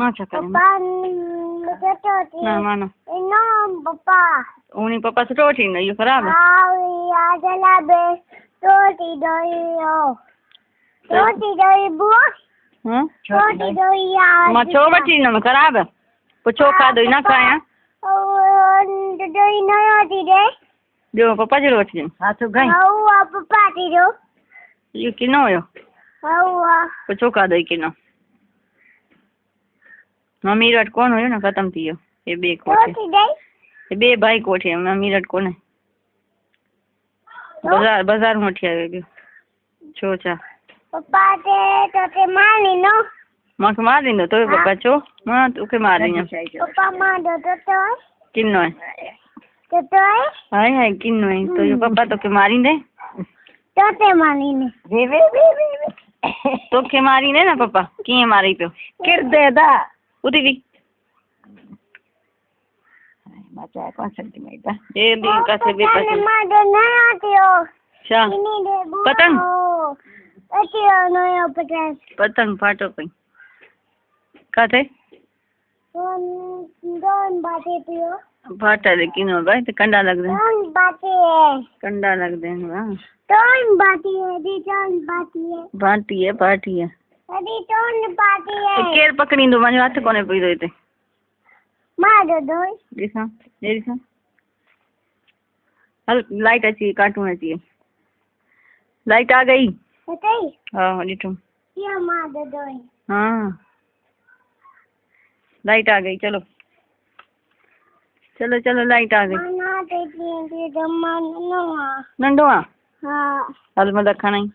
Macha करे ना मानो पप्पा उन्हीं पापा से रोटी नहीं ये खराब है रोटी दो बुआ हाँ रोटी दो यार माँ चो बची ना मैं खराब है पुछो खा दो ना खाया दो नहीं होती दे जो पापा जी रोटी हाँ तो गई हाँ पप्पा दी दो ये किनो यो हाँ पुछो खा दो किनो मम्मी रट कौन हो ना खत्म थी ये बे कोठे ये बे भाई कोठे मम्मी रट कौन है बाजार में उठी आवे छो चा पप्पा ते मारी नो मां के मार दींदो तो पप्पा छो मां तोके मार रही पप्पा मार दो तो किनो है तो हाय हाय किनो है तो ये पप्पा तोके मारी दे तो ते मारी ने वे तोके मारी ने ना पप्पा किए मारी पे किर दे दा उठी भी बचा 5 सेंटीमीटर ये भी कैसे भी पैसे मार दो ना आती हो अच्छा पतंग आती हो नो पतंग फाटो पई का थे दोन बातें पियो फाटा लेकिन हो भाई तो कंडा लग दे दोन बातें कंडा लग दे हां दोन बातें है दी दोन बातें है पार्टी है अभी दोन बातें है तो केर पकड़ी दो माने हाथ कोने पई दो ते मार दो देखा हल लाइट अच्छी कार्टून अच्छी लाइट आ गई सही हाँ लिटू ये मार दो हाँ लाइट आ गई चलो चलो चलो लाइट आ गई ना देखिए जम्मा नंदो नंदो हाँ हल मतलब खाना ही